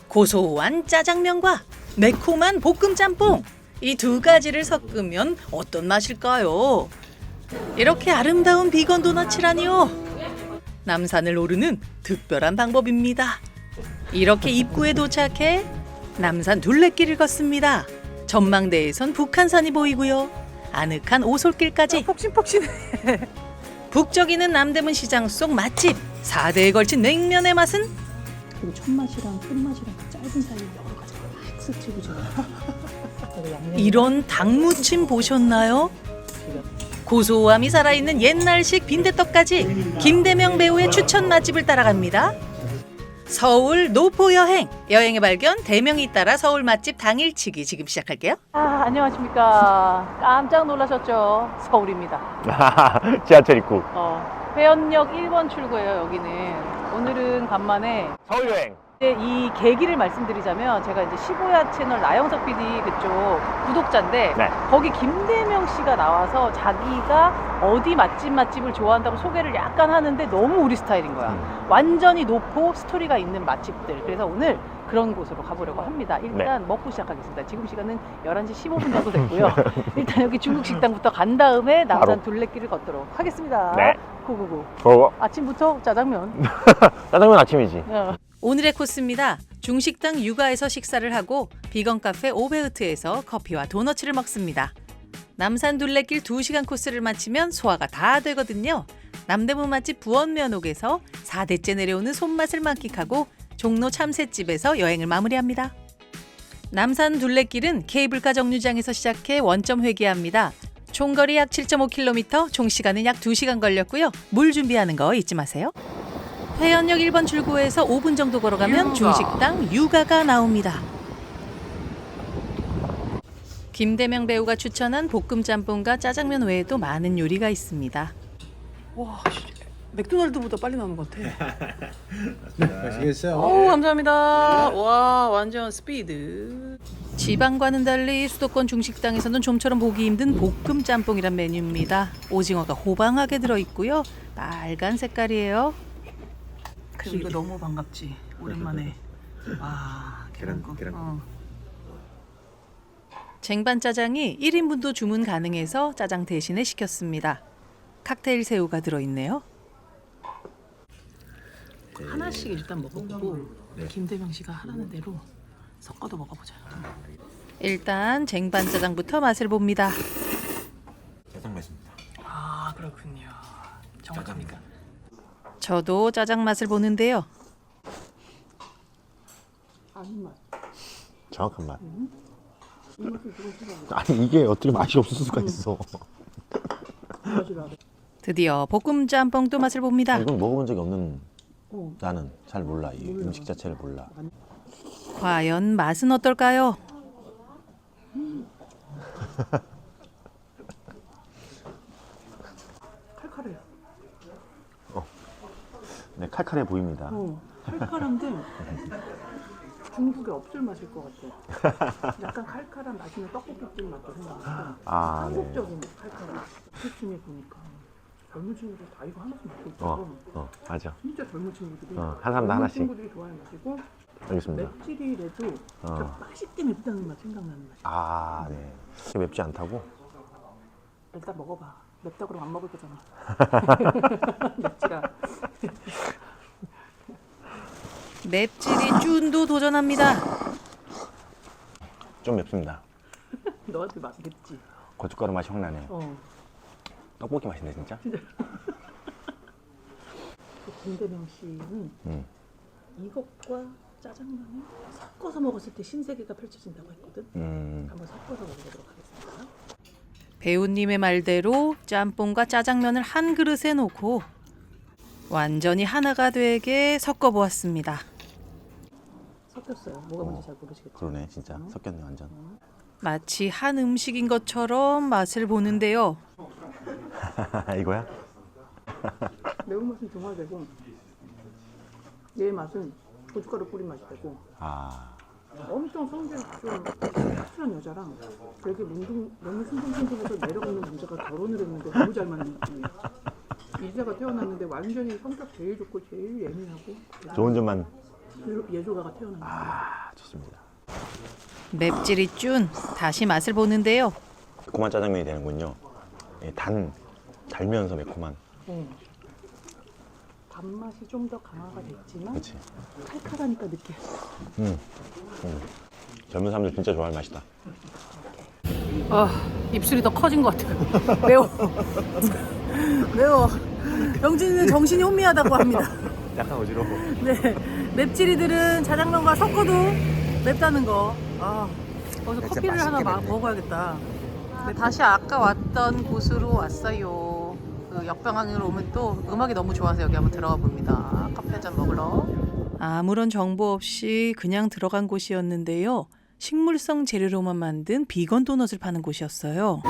고소한 짜장면과 매콤한 볶음 짬뽕, 이 두 가지를 섞으면 어떤 맛일까요? 이렇게 아름다운 비건 도너츠라니요. 남산을 오르는 특별한 방법입니다. 이렇게 입구에 도착해 남산 둘레길을 걷습니다. 전망대에선 북한산이 보이고요. 아늑한 오솔길까지. 폭신폭신해. 북적이는 남대문 시장 속 맛집 4대에 걸친 냉면의 맛은? 그리고 첫 맛이랑 끝 맛이랑 그 짧은 사이에 여러 가지가 막 스치고 지금. 이런 닭무침 보셨나요? 고소함이 살아있는 옛날식 빈대떡까지 김대명 배우의 추천 맛집을 따라갑니다. 서울 노포 여행의 발견 대명이 따라 서울 맛집 당일치기 지금 시작할게요. 안녕하십니까. 깜짝 놀라셨죠? 서울입니다. 지하철 입구. 회원역 1번 출구예요. 여기는. 오늘은 간만에 서울 여행. 이 계기를 말씀드리자면 제가 이제 15야 채널 나영석 PD 그쪽 구독자인데 네. 거기 김대명 씨가 나와서 자기가 어디 맛집을 좋아한다고 소개를 약간 하는데 너무 우리 스타일인 거야. 완전히 노포 스토리가 있는 맛집들. 그래서 오늘 그런 곳으로 가보려고 합니다. 일단 먹고 시작하겠습니다. 지금 시간은 11시 15분 정도 됐고요. 일단 여기 중국 식당부터 간 다음에 남산 둘레길을 걷도록 하겠습니다. 네. 고고고. 아침부터 짜장면. 짜장면 아침이지. 오늘의 코스입니다. 중식당 육아에서 식사를 하고 비건 카페 오베흐트에서 커피와 도너츠를 먹습니다. 남산 둘레길 2시간 코스를 마치면 소화가 다 되거든요. 남대문 맛집 부원면옥에서 4대째 내려오는 손맛을 만끽하고 종로 참새집에서 여행을 마무리합니다. 남산 둘레길은 케이블카 정류장에서 시작해 원점 회귀합니다. 총거리 약 7.5km, 총 시간은 약 2시간 걸렸고요. 물 준비하는 거 잊지 마세요. 회원역 1번 출구에서 5분 정도 걸어가면 중식당 육아가 나옵니다. 김대명 배우가 추천한 볶음 짬뽕과 짜장면 외에도 많은 요리가 있습니다. 와, 맥도날드보다 빨리 나오는 것 같아. 맛있겠어요? 오, 감사합니다. 와, 완전 스피드. 지방과는 달리 수도권 중식당에서는 좀처럼 보기 힘든 볶음 짬뽕이란 메뉴입니다. 오징어가 호방하게 들어있고요. 빨간 색깔이에요. 그리고 이거 너무 반갑지. 오랜만에. 와, 계란국. 쟁반 짜장이 1인분도 주문 가능해서 짜장 대신에 시켰습니다. 칵테일 새우가 들어있네요. 하나씩 일단 먹어보고 김대명 씨가 하라는 대로 섞어도 먹어보자. 일단 쟁반 짜장부터 맛을 봅니다. 짜장 맛입니다. 아, 그렇군요. 정확합니까? 저도 짜장 맛을 보는데요. 아닌 맛. 정확한 맛. 아니 이게 어떻게 맛이 없을 수가 있어. 드디어 볶음 짬뽕도 맛을 봅니다. 이건 먹어본 적이 없는. 나는 잘 몰라. 이 음식 자체를 몰라. 과연 맛은 어떨까요? 칼칼해. 네, 칼칼해 보입니다. 칼칼한데 중국에 없을 맛일 것 같아. 약간 칼칼한 맛이면 떡볶이집 맛도 생각나고 한국적인 칼칼한. 그중에 보니까 젊은 친구들 다 이거 하나씩 먹고 있고 맞아. 진짜 젊은 친구들이 한 사람당 하나씩. 친구들이 좋아하는 맛이고 알겠습니다. 맵찔이라도 진짜 맛있게 맵다는 맛 생각나는 맛이야. 아, 네. 맵지 않다고? 일단 먹어봐. 맵다 그러면 안 먹을 거잖아. 맵찔아. 맵찔이 쭌도 도전합니다. 좀 맵습니다. 너한테 맛 맵지? 고춧가루 맛이 확 나네요. 떡볶이 맛인데 진짜? 김대명 씨는 이것과 짜장면을 섞어서 먹었을 때 신세계가 펼쳐진다고 했거든. 한번 섞어서 먹어보도록 하겠습니다. 배우님의 말대로 짬뽕과 짜장면을 한 그릇에 놓고 완전히 하나가 되게 섞어보았습니다. 섞였어요. 뭐가 뭔지 잘 모르시겠죠? 그러네, 진짜 섞였네 완전. 마치 한 음식인 것처럼 맛을 보는데요. 이거야? 매운맛은 중화되고 얘 맛은 고춧가루 뿌린 맛이 되고 엄청 성질 좀 확실한 여자랑 되게 너무 순둥순둥해서 매력없는 남자가 결혼을 했는데 너무 잘 맞는 느낌이야. 이자가 태어났는데 완전히 성격 제일 좋고 제일 예민하고 좋은 점만 예조가가 태어난 거예요. 아, 좋습니다. 맵찔이 쭌 다시 맛을 보는데요. 매콤한 짜장면이 되는군요. 예, 달면서 매콤한. 단맛이 좀 더 강화가 됐지만 그렇지. 칼칼하니까 느끼해. 젊은 사람들 진짜 좋아할 맛이다. 입술이 더 커진 것 같아요. 매워. 매워. 영진이는 정신이 혼미하다고 합니다. 약간 어지러워. 네. 맵찔이들은 자장면과 섞어도 맵다는 거. 거기서 커피를 하나 먹어야겠다. 네, 다시 아까 왔던 곳으로 왔어요. 그 역병항으로 오면 또 음악이 너무 좋아서 여기 한번 들어가 봅니다. 커피 한 잔 먹으러. 아무런 정보 없이 그냥 들어간 곳이었는데요. 식물성 재료로만 만든 비건 도넛을 파는 곳이었어요.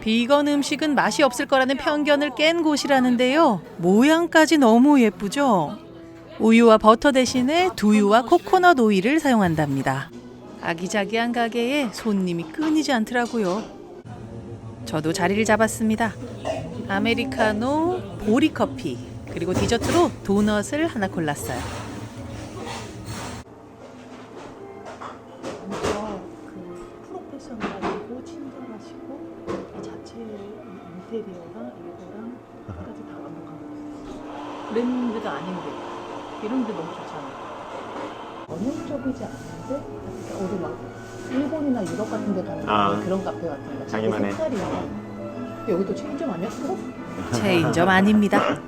비건 음식은 맛이 없을 거라는 편견을 깬 곳이라는데요. 모양까지 너무 예쁘죠? 우유와 버터 대신에 두유와 코코넛 오일을 사용한답니다. 아기자기한 가게에 손님이 끊이지 않더라고요. 저도 자리를 잡았습니다. 아메리카노, 보리커피, 그리고 디저트로 도넛을 하나 골랐어요. 그 프로페셔널하고 친절하시고 이 자체 인테리어랑 이거랑 까지 다 완벽한 거 같아요. 브랜드가 아닌데 이런 데 너무 좋잖아요. 전형적이지 않은데 우리 막 일본이나 유럽 같은 데 가면 그런 카페 같은 거 자기만의. 색깔이 근데 여기도 체인점 아니었어? 체인점 아닙니다.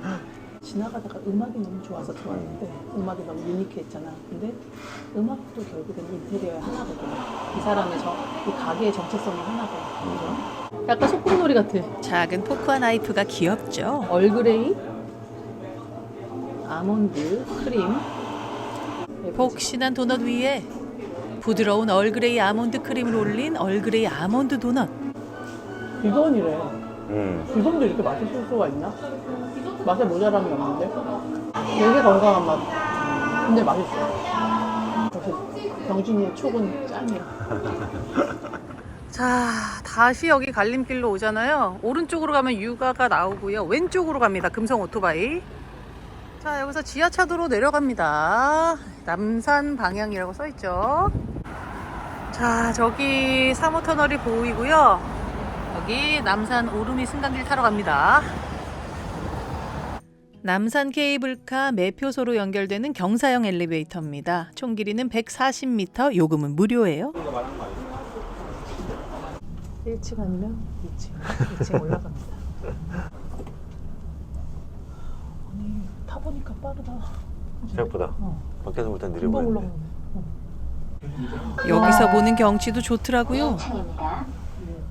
지나가다가 음악이 너무 좋아서 들어왔는데 음악이 너무 유니크했잖아. 근데 음악도 결국엔 인테리어의 하나거든. 이 사람의 이 가게의 정체성의 하나가. 그죠? 약간 소꿉놀이 같아. 작은 포크와 나이프가 귀엽죠? 얼그레이, 아몬드, 크림. 폭신한 도넛 위에 부드러운 얼그레이 아몬드 크림을 올린 얼그레이 아몬드 도넛. 비건이래. 비건도 이렇게 맛있을 수가 있나? 맛에 모자람이 없는데? 되게 건강한 맛. 근데 맛있어. 역시 병진이의 촉은 짱이야. 자, 다시 여기 갈림길로 오잖아요. 오른쪽으로 가면 육아가 나오고요. 왼쪽으로 갑니다. 금성 오토바이. 자, 여기서 지하차도로 내려갑니다. 남산 방향이라고 써있죠. 자, 저기 3호 터널이 보이고요. 여기 남산 오르미 승강길 타러 갑니다. 남산 케이블카 매표소로 연결되는 경사형 엘리베이터입니다. 총 길이는 140m, 요금은 무료예요. 1층 아니면 2층 올라갑니다. 아니, 타보니까 빠르다. 생각보다. 밖에서 볼 땐 느려 금방 보이는데. 올라가네. 여기서 보는 경치도 좋더라고요.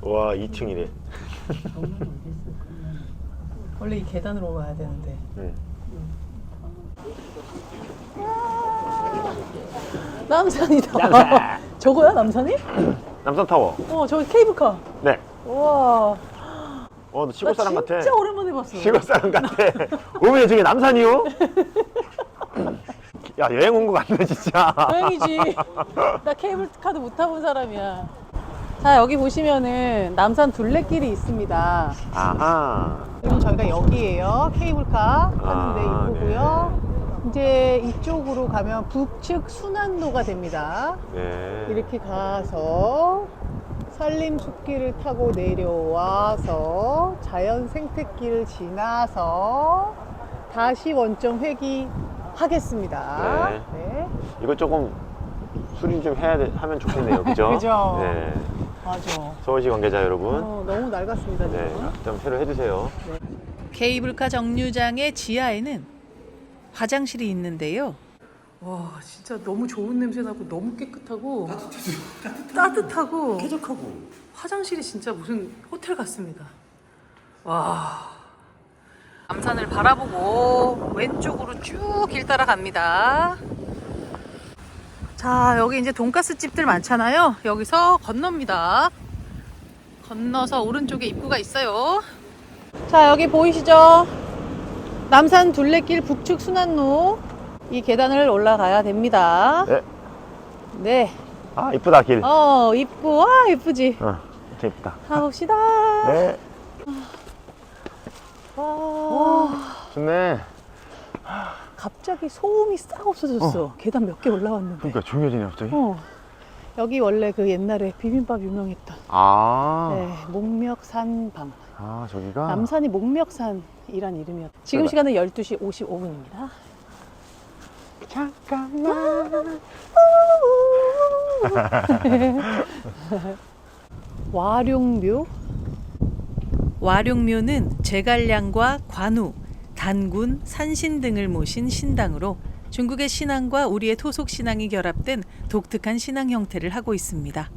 와, 2층이래. 원래 이 계단으로 와야 되는데. 남산이다. 저거야, 남산이? 남산타워. 저기 케이블카. 네. 우와. 너 시골 사람 같아. 진짜 오랜만에 봤어. 시골 사람 같아. 오메 저게 남산이요? 야, 여행 온 거 같네 진짜. 여행이지. 나 케이블카도 못 타본 사람이야. 자, 여기 보시면은 남산 둘레길이 있습니다. 아하. 지금 저희가 여기에요. 케이블카 하는데 아, 이쁘고요. 이제 이쪽으로 가면 북측 순환로가 됩니다. 네. 이렇게 가서 산림숲길을 타고 내려와서 자연 생태길을 지나서 다시 원점 회귀하겠습니다. 네. 이거 조금 수리 좀 하면 좋겠네요, 그죠? 그죠. 네. 맞아. 서울시 관계자 여러분, 너무 낡았습니다, 지금. 네, 좀 새로 해주세요. 케이블카 정류장의 지하에는 화장실이 있는데요. 와, 진짜 너무 좋은 냄새 나고 너무 깨끗하고 따뜻하고 쾌적하고. 화장실이 진짜 무슨 호텔 같습니다. 와. 남산을 바라보고 왼쪽으로 쭉 길 따라 갑니다. 자, 여기 이제 돈가스 집들 많잖아요. 여기서 건넙니다. 건너서 오른쪽에 입구가 있어요. 자, 여기 보이시죠? 남산 둘레길 북측 순환로. 이 계단을 올라가야 됩니다. 네. 네. 아, 이쁘다 길. 입구. 와, 예쁘지? 진짜 이쁘다. 가봅시다. 네. 와, 좋네. 갑자기 소음이 싹 없어졌어. 계단 몇 개 올라왔는데. 그러니까 조용해지네 갑자기. 여기 원래 그 옛날에 비빔밥 유명했던 네, 목멱산방. 저기가. 남산이 목멱산이란 이름이었다. 지금 시간은 12시 55분입니다. 잠깐만. 와룡묘? 와룡묘는 제갈량과 관우, 단군, 산신 등을 모신 신당으로 중국의 신앙과 우리의 토속 신앙이 결합된 독특한 신앙 형태를 하고 있습니다.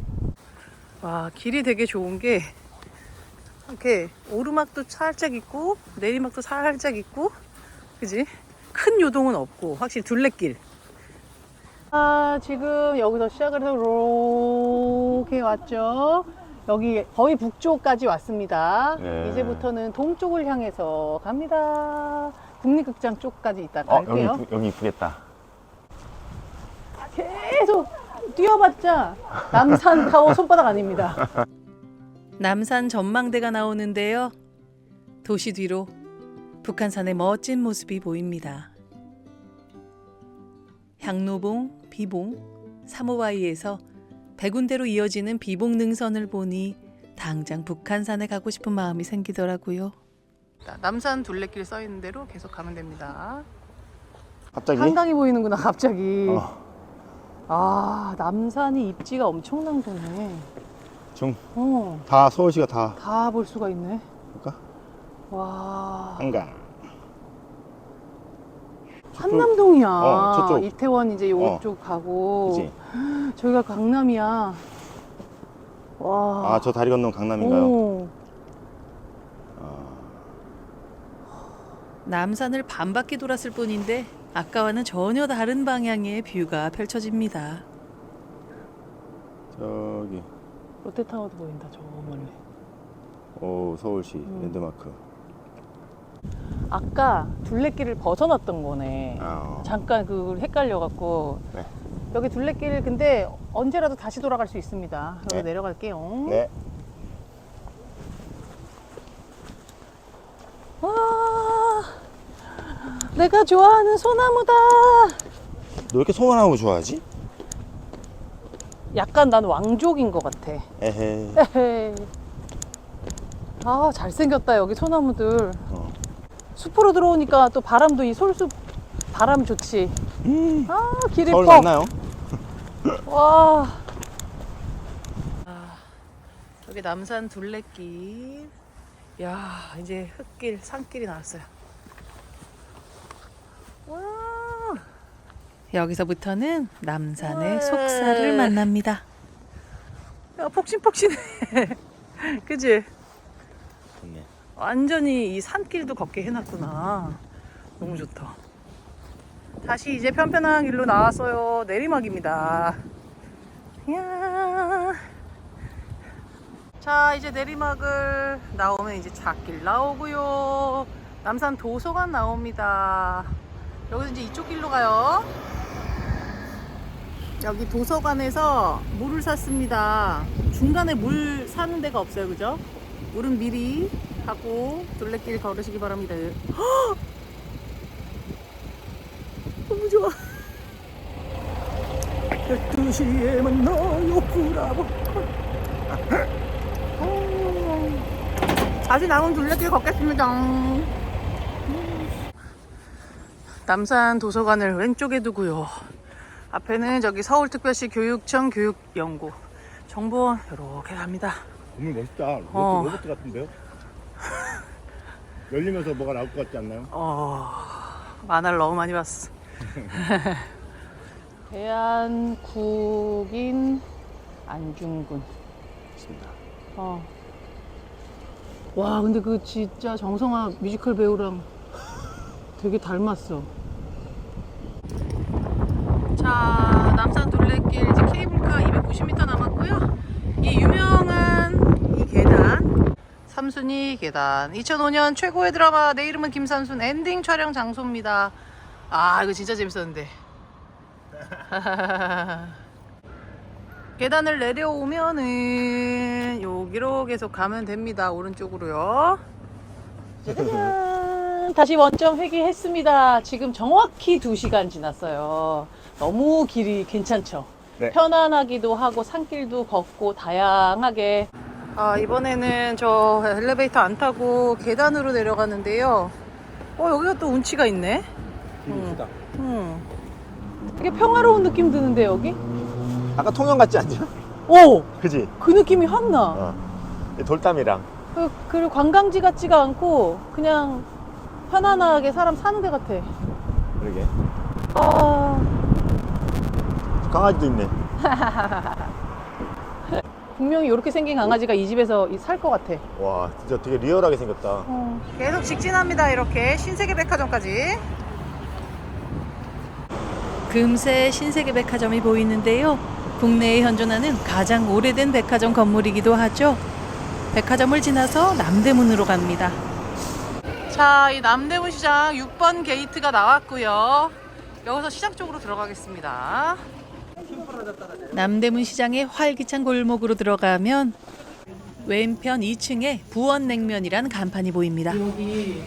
와, 길이 되게 좋은 게 이렇게 오르막도 살짝 있고 내리막도 살짝 있고, 그지? 큰 요동은 없고 확실히 둘레길. 지금 여기서 시작을 해서 이렇게 왔죠. 여기 거의 북쪽까지 왔습니다. 네. 이제부터는 동쪽을 향해서 갑니다. 국립극장 쪽까지 이따 갈게요. 여기 이쁘겠다. 계속 뛰어봤자 남산 타워 손바닥 아닙니다. 남산 전망대가 나오는데요. 도시 뒤로 북한산의 멋진 모습이 보입니다. 향로봉, 비봉, 사모바이에서 100군데로 이어지는 비봉 능선을 보니 당장 북한산에 가고 싶은 마음이 생기더라고요. 남산 둘레길 써 있는 대로 계속 가면 됩니다. 갑자기? 한강이 보이는구나 갑자기. 어. 남산이 입지가 엄청난 거네. 다 서울시가 다. 다 볼 수가 있네. 볼까? 와. 한강. 한남동이야. 저쪽. 이태원 이제 요쪽 가고. 그치? 저기가 강남이야. 와. 저 다리 건너면 강남인가요? 오. 남산을 반바퀴 돌았을 뿐인데 아까와는 전혀 다른 방향의 뷰가 펼쳐집니다. 저기. 롯데타워도 보인다 저 멀리. 오, 서울시 랜드마크. 아까 둘레길을 벗어났던 거네. 잠깐 그 헷갈려갖고. 네. 여기 둘레길 근데 언제라도 다시 돌아갈 수 있습니다. 여기 네. 내려갈게요. 네. 와, 내가 좋아하는 소나무다. 너 왜 이렇게 소원하고 좋아하지? 약간 난 왕족인 것 같아. 에헤. 에헤이. 잘생겼다 여기 소나무들. 숲으로 들어오니까 또 바람도 이 솔숲 바람 좋지. 길이 서울 퍽. 맞나요? 와. 여기 남산 둘레길. 야, 이제 흙길, 산길이 나왔어요. 와. 여기서부터는 남산의 속살을 만납니다. 야, 폭신폭신해. 그지? 좋네. 완전히 이 산길도 걷게 해놨구나. 너무 좋다. 다시 이제 편편한 길로 나왔어요. 내리막입니다. 이야. 자, 이제 내리막을 나오면 이제 잣길 나오고요. 남산 도서관 나옵니다. 여기서 이제 이쪽 길로 가요. 여기 도서관에서 물을 샀습니다. 중간에 물 사는 데가 없어요, 그죠? 물은 미리 하고 둘레길 걸으시기 바랍니다. 헉! 너무 좋아. 12시에 만나요, 브라보. 다시 남은 둘레길 걷겠습니다. 남산 도서관을 왼쪽에 두고요. 앞에는 저기 서울특별시 교육청 교육연구 정보원 이렇게 갑니다. 건물 멋있다. 로봇 같은데요? 열리면서 뭐가 나올 것 같지 않나요? 만화를 너무 많이 봤어. 대한국인 안중근. 맞습니다. 와, 근데 그 진짜 정성화 뮤지컬 배우랑 되게 닮았어. 자, 남산 둘레길 이제 케이블카 290m 남았고요. 이 유명한 이 계단, 삼순이 계단. 2005년 최고의 드라마 내 이름은 김삼순 엔딩 촬영 장소입니다. 이거 진짜 재밌었는데. 계단을 내려오면은 여기로 계속 가면 됩니다. 오른쪽으로요. 짜자잔. 다시 원점 회귀했습니다. 지금 정확히 2시간 지났어요. 너무 길이 괜찮죠? 네. 편안하기도 하고 산길도 걷고 다양하게. 이번에는 저 엘리베이터 안 타고 계단으로 내려가는데요. 여기가 또 운치가 있네. 길이다. 되게 평화로운 느낌 드는데 여기? 아까 통영 같지 않냐? 오! 그지? 그 느낌이 확 나. 돌담이랑. 그리고 관광지 같지가 않고 그냥 편안하게 사람 사는 데 같아. 그러게. 강아지도 있네. 분명히 이렇게 생긴 강아지가 이 집에서 살 것 같아. 와, 진짜 되게 리얼하게 생겼다. 계속 직진합니다. 이렇게 신세계백화점까지. 금세 신세계백화점이 보이는데요. 국내에 현존하는 가장 오래된 백화점 건물이기도 하죠. 백화점을 지나서 남대문으로 갑니다. 자, 이 남대문 시장 6번 게이트가 나왔고요. 여기서 시장 쪽으로 들어가겠습니다. 남대문 시장의 활기찬 골목으로 들어가면 왼편 2층에 부원냉면이란 간판이 보입니다. 여기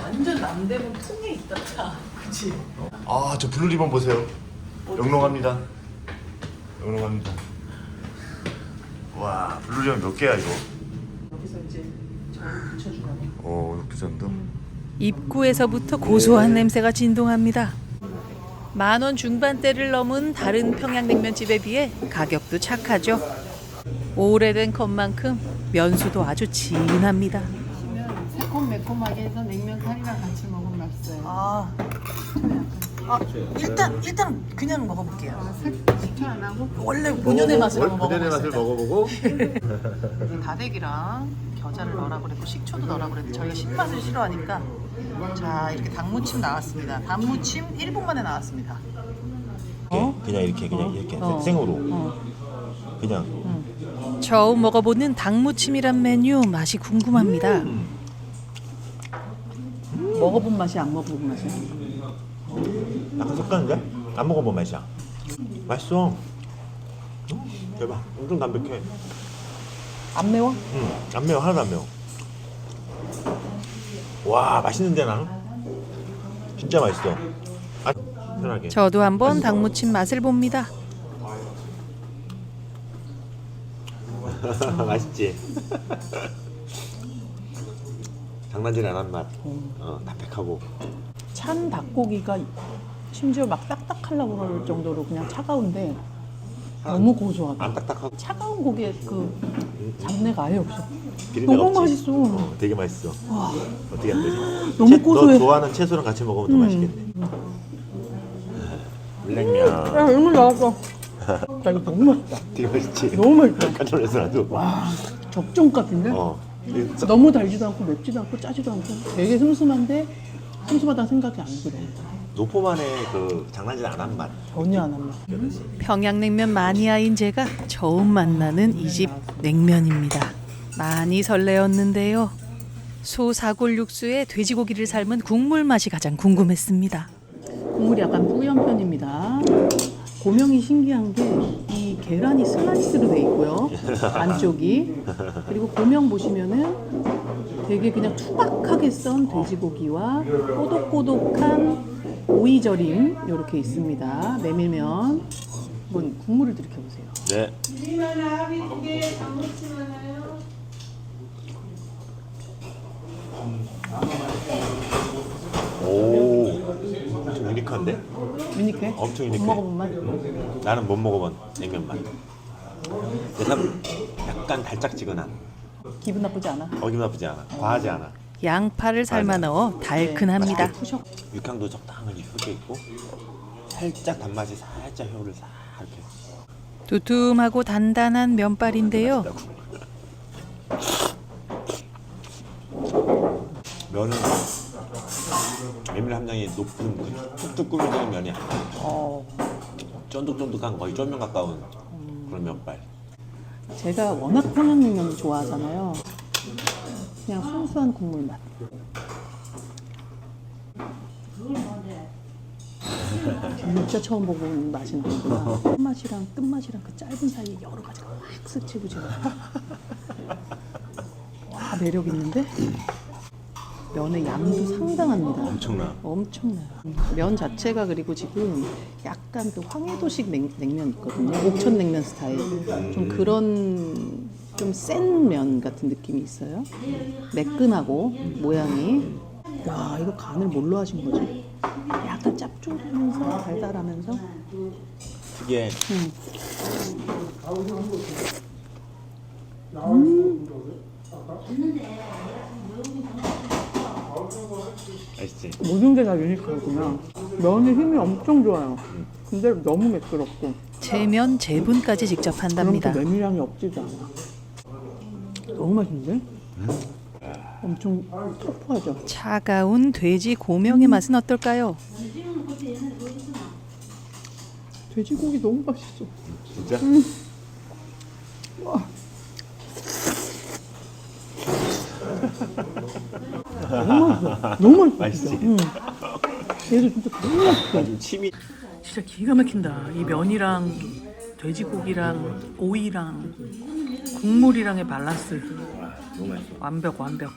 완전 남대문 통에 있다. 그치? 아, 저 블루 리본 보세요. 영롱합니다. 영롱합니다. 와, 블루 리본 몇 개야 이거? 여기서 이제 저를 붙여주라네. 그 정도? 입구에서부터 고소한 냄새가 진동합니다. 10,000원 중반대를 넘은 다른 평양냉면집에 비해 가격도 착하죠. 오래된 컵만큼 면수도 아주 진합니다. 새콤매콤하게 해서 냉면 살이랑 같이 먹으면 맛있어요. 일단 그냥 먹어볼게요. 식초 안 하고 원래 본연의 맛을 한번 본연의 맛을 먹어보겠습니다. 먹어보고. 다대기랑 겨자를 넣으라고 그랬고 식초도 넣으라고 그랬는데 저희가 신맛을 싫어하니까 자 이렇게 닭무침 나왔습니다. 닭무침 1분 만에 나왔습니다. 그냥 이렇게 생으로 그냥 처음 먹어보는 닭무침이란 메뉴 맛이 궁금합니다. 먹어본 맛이 안 먹어본 맛이야. 약간 섞었는데 안 먹어본 맛이야. 맛있어. 대박. 엄청 담백해. 안 매워? 안 매워. 하나도 안 매워. 와, 맛있는데 나는 진짜 맛있어. 편하게. 저도 한번 닭무침 맛을 봅니다. 맛있지. 장난질 안 한 맛. 담백하고. 찬 닭고기가 심지어 막 딱딱하려고 그럴 정도로 그냥 차가운데 너무 고소하다. 안 딱딱하고. 차가운 고기에 그 잡내가 아예 없어. 비린내가 너무 없지? 맛있어. 되게 맛있어. 어떻게 안 되지? 너무 고소해. 너 좋아하는 채소랑 같이 먹으면 더 맛있겠네. 물냉면. 야, 일물 나왔어. 야, 이거 너무 맛있다. 되게 맛있지? 너무 맛있다. 깜짝 놀랐어 나도. 와, 적정값인데? 너무 달지도 않고 맵지도 않고 짜지도 않고 되게 슴슴한데 슴슴하다는 생각이 안 들어. 노포만의 그 장난질 안 한 맛. 전혀 안 합니다. 평양냉면 마니아인 제가 처음 만나는 이 집 냉면입니다. 많이 설레었는데요. 소 사골 육수에 돼지고기를 삶은 국물 맛이 가장 궁금했습니다. 국물이 약간 뿌연 편입니다. 고명이 신기한 게 이 계란이 슬라이스로 돼 있고요. 안쪽이. 그리고 고명 보시면은 되게 그냥 투박하게 썬 돼지고기와 꼬독꼬독한 오이절임 이렇게 있습니다. 메밀면. 한번 국물을 들이켜보세요. 네. 오, 엄청 유니크한데? 유니크해? 엄청 유니크해. 못 먹어본 맛? 나는 못 먹어본 냉면 맛. 약간 달짝지근한. 기분 나쁘지 않아? 기분 나쁘지 않아. 과하지 않아. 양파를 삶아 넣어 달큰합니다. 푸셔. 육향도 적당하게 섞여 있고 살짝 단맛이 살짝 혀를 싹 이렇게. 두툼하고 단단한 면발인데요. 면은 메밀 함량이 높은 그 뚝뚝 끓여지는 면이 아니야. 쫀득쫀득한 거의 쫄면 가까운 그런 면발. 제가 워낙 평양냉면을 좋아하잖아요. 그냥 순수한 국물 맛. 진짜 처음 보고 있는 맛이 나는구나. 끝맛이랑 끝맛이랑 그 짧은 사이에 여러 가지가 막 스치고 지금. 와, 매력 있는데? 면의 양도 상당합니다. 엄청나. 엄청나요. 면 자체가 그리고 지금 약간 그 황해도식 냉면 있거든요. 옥천냉면 스타일. 좀 그런 좀 센 면 같은 느낌이 있어요. 매끈하고 모양이. 와, 이거 간을 뭘로 하신 거지? 약간 짭조름하면서 달달하면서. 이게 맛있지. 모든 게 다 유니크하구나. 면의 힘이 엄청 좋아요. 근데 너무 매끄럽고. 제면 제분까지 직접 한답니다. 그럼 또 메밀향이 없지도 않아. 너무 맛있는데? 엄청 터프하죠. 차가운 돼지 고명의 맛은 어떨까요? 돼지고기 너무 맛있어. 진짜? 너무 맛있어. 맛있지? 진짜. 얘도 진짜 너무 맛있어. 아주 침이. 진짜 기가 막힌다. 이 면이랑 돼지고기랑 오이랑 국물이랑의 밸런스. 너무 맛있어. 완벽.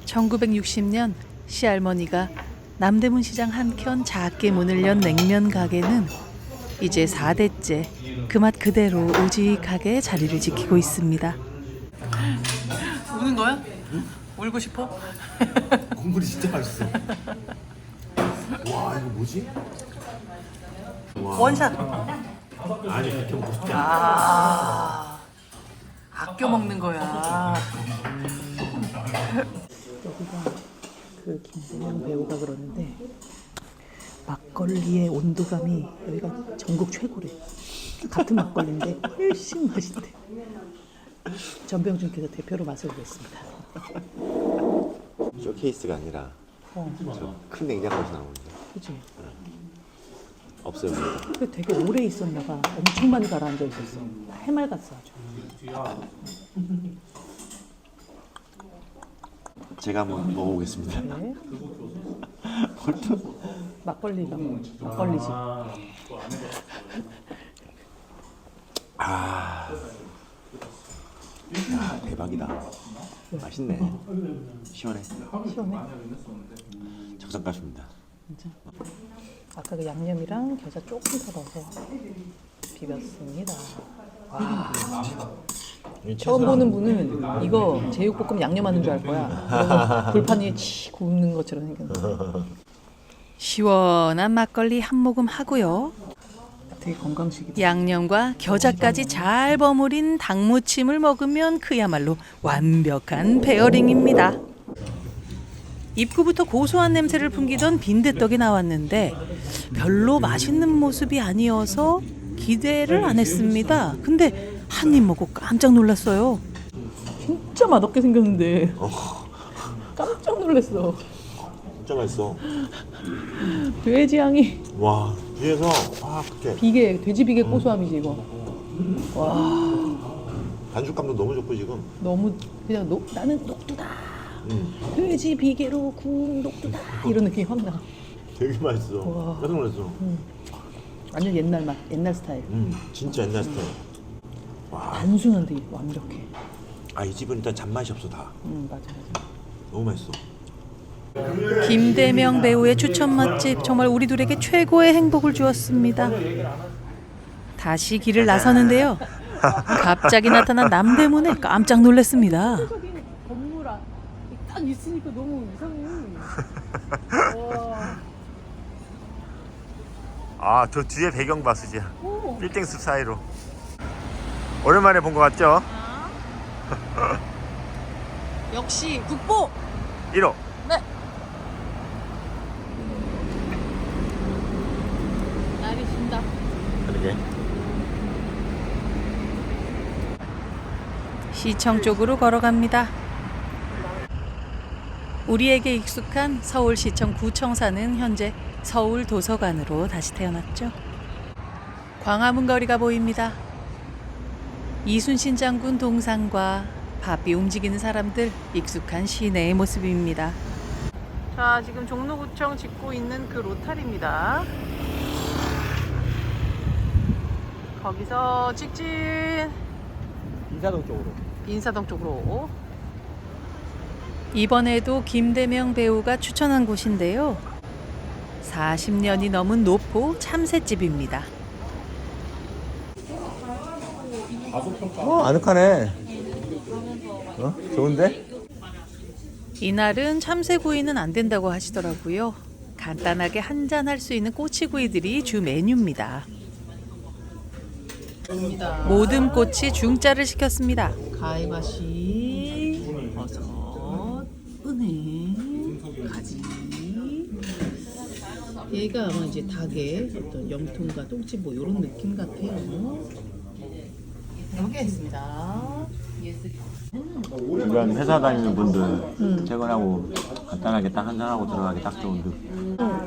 1960년 시할머니가 남대문 시장 한켠 작게 문을 연 냉면 가게는 이제 4대째 그 맛 그대로 우직하게 자리를 지키고 있습니다. 우는 거야? 울고 싶어? 국물이 진짜 맛있어. 와 이거 뭐지? 원샷. 아니 이렇게 먹고 싶지 않아. 아, 아껴 먹는 거야. 여기가 그 김세명 배우가 그러는데 막걸리의 온도감이 여기가 전국 최고래. 같은 막걸리인데 훨씬 맛있대. 전병준께서 대표로 맛을 보겠습니다. 쇼케이스가 아니라 큰 냉장고에서 나오는데 그치? 없어요. 우리가. 근데 되게 오래 있었나 봐. 엄청 많이 가라앉아 있었어. 해맑았어 아주. 제가 한번 먹어보겠습니다. 네. 막걸리가 막걸리지. 야, 대박이다. 맛있네. 시원해. 시원해. 적당값입니다. 진짜. 아까 그 양념이랑 겨자 조금 더 넣어서 비볐습니다. 와. 처음 보는 분은 이거 제육볶음 양념하는 줄 알 거야. 불판 위에 치 굽는 것처럼 생겼어. 시원한 막걸리 한 모금 하고요. 되게 건강식이다. 양념과 겨자까지 잘 버무린 닭무침을 먹으면 그야말로 완벽한 페어링입니다. 입구부터 고소한 냄새를 풍기던 빈대떡이 나왔는데 별로 맛있는 모습이 아니어서 기대를 안 했습니다. 근데 한 입 먹고 깜짝 놀랐어요. 진짜 맛없게 생겼는데 깜짝 놀랐어. 진짜 맛있어. 돼지 향이 와, 뒤에서 그렇게 비계 돼지 비계 고소함이지 이거. 와, 반죽감도 너무 좋고 지금. 너무 그냥 나는 녹두다. 돼지 비계로 구운 녹두다 이런 느낌이 확 나. 되게 맛있어. 와. 깜짝 놀랐어. 완전 옛날 맛, 옛날 스타일. 진짜 옛날 스타일. 단순한데 완벽해. 이 집은 일단 잔맛이 없어 다. 맞아. 너무 맛있어. 김대명 배우의 추천 맛집 정말 우리 둘에게 최고의 행복을 주었습니다. 다시 길을 나서는데요. 갑자기 나타난 남대문에 깜짝 놀랐습니다. 세계적인 건물 딱 있으니까 너무 이상해. 저 뒤에 배경 봐 수지야. 빌딩숲 사이로. 오랜만에 본 것 같죠? 역시 국보. 1호. 네. 날이 진다. 그러게. 시청 쪽으로 걸어갑니다. 우리에게 익숙한 서울시청 구청사는 현재 서울도서관으로 다시 태어났죠. 광화문 거리가 보입니다. 이순신 장군 동상과 바삐 움직이는 사람들, 익숙한 시내의 모습입니다. 자, 지금 종로구청 짓고 있는 그 로타리입니다. 거기서 직진 인사동 쪽으로. 인사동 쪽으로 이번에도 김대명 배우가 추천한 곳인데요. 40년이 넘은 노포 참새집입니다. 아늑하네. 좋은데? 이날은 참새구이는 안 된다고 하시더라고요. 간단하게 한잔 할 수 있는 꼬치구이들이 주 메뉴입니다. 모든 꼬치 중짜를 시켰습니다. 가위맛이, 버섯, 은행, 가지. 얘가 아마 이제 닭의 어떤 염통과 똥집 뭐 이런 느낌 같아요. 해보겠습니다. 주변 회사 다니는 분들 퇴근하고 간단하게 딱 한잔하고 들어가기 딱 좋은 듯.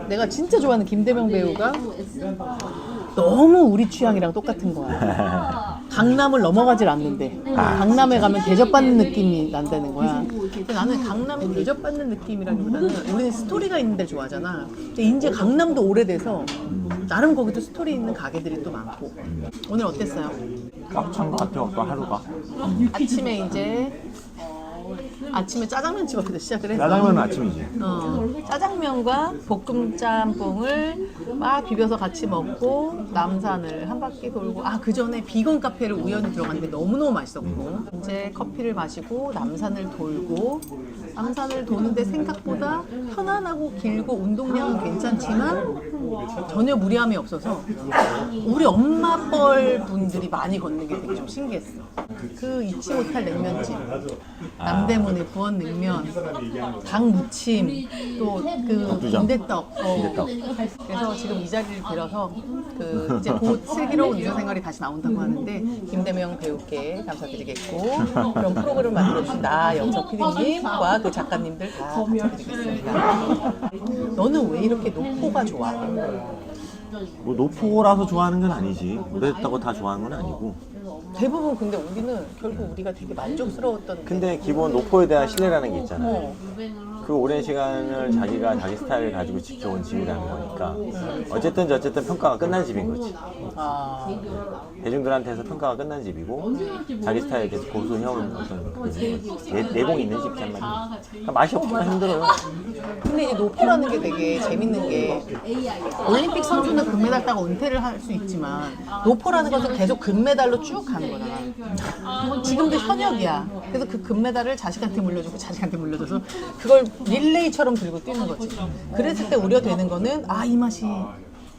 내가 진짜 좋아하는 김대명 배우가 너무 우리 취향이랑 똑같은 거야. 강남을 넘어가질 않는데 강남에 가면 대접받는 느낌이 난다는 거야. 근데 나는 강남에 대접받는 느낌이라기보다는 우리는 스토리가 있는 데를 좋아하잖아. 근데 이제 강남도 오래돼서 나름 거기도 스토리 있는 가게들이 또 많고. 오늘 어땠어요? 꽉 찬 것 같아요, 또 하루가. 아침에 짜장면 집앞에서 시작을 해서 짜장면은 아침이지. 짜장면과 볶음짬뽕을 막 비벼서 같이 먹고 남산을 한 바퀴 돌고 그 전에 비건 카페를 우연히 들어갔는데 너무너무 맛있었고 이제 커피를 마시고 남산을 돌고 남산을 도는데 생각보다 편안하고 길고 운동량은 괜찮지만 전혀 무리함이 없어서 우리 엄마 뻘 분들이 많이 걷는 게 되게 좀 신기했어. 그 잊지 못할 냉면집 남대문의 부원냉면, 닭무침, 또 그 빈대떡. 그래서 지금 이 자리를 빌어서 이제 곧 슬기로운 의사생활이 다시 나온다고 하는데 김대명 배우께 감사드리겠고 그런 프로그램을 만들어주신 영석 PD님과 그 작가님들 다 감사드리겠습니다. 너는 왜 이렇게 노포가 좋아? 뭐 노포라서 좋아하는 건 아니지. 오래됐다고 다 좋아하는 건 아니고. 대부분 근데 우리는 결국 우리가 되게 만족스러웠던 근데 기본 노포에 대한 신뢰라는 게 있잖아요. 그 오랜 시간을 자기가 자기 스타일을 가지고 지켜온 집이라는 거니까 어쨌든 평가가 끝난 집인 거지. 대중들한테서 평가가 끝난 집이고 자기 스타일 계속 고수해온 어떤 그 내공이 있는 집이란 말이야. 그러니까 맛이 없기가 힘들어요. 근데 이제 노포라는 게 되게 재밌는 게 올림픽 선수는 금메달 따고 은퇴를 할 수 있지만 노포라는 것은 계속 금메달로 쭉 가는 거잖아. 지금도 현역이야. 그래서 그 금메달을 자식한테 물려주고 자식한테 물려줘서 그걸 릴레이처럼 들고 뛰는 거지. 그랬을 때 우려되는 거는 이 맛이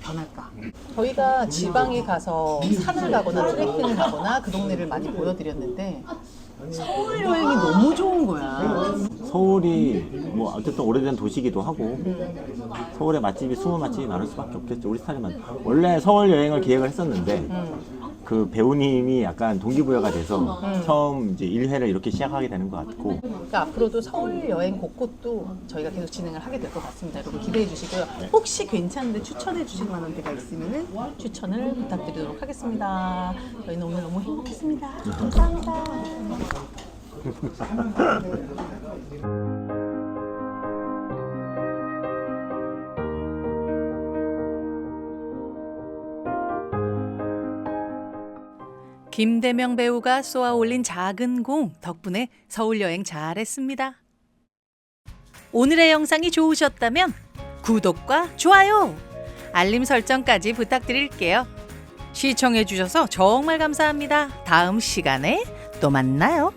변할까. 저희가 지방에 가서 산을 가거나 트레킹을 가거나 그 동네를 많이 보여드렸는데 서울 여행이 너무 좋은 거야. 서울이 뭐 어쨌든 오래된 도시기도 하고 서울의 맛집이 숨은 맛집이 많을 수밖에 없겠죠. 우리 스타일만 원래 서울 여행을 계획을 했었는데 그 배우님이 약간 동기부여가 돼서 처음 이제 1회를 이렇게 시작하게 되는 것 같고 그러니까 앞으로도 서울 여행 곳곳도 저희가 계속 진행을 하게 될 것 같습니다. 여러분 기대해 주시고요. 혹시 괜찮은데 추천해 주실 만한 데가 있으면 추천을 부탁드리도록 하겠습니다. 저희는 오늘 너무 행복했습니다. 감사합니다. 김대명 배우가 쏘아 올린 작은 공 덕분에 서울 여행 잘했습니다. 오늘의 영상이 좋으셨다면 구독과 좋아요, 알림 설정까지 부탁드릴게요. 시청해 주셔서 정말 감사합니다. 다음 시간에 또 만나요.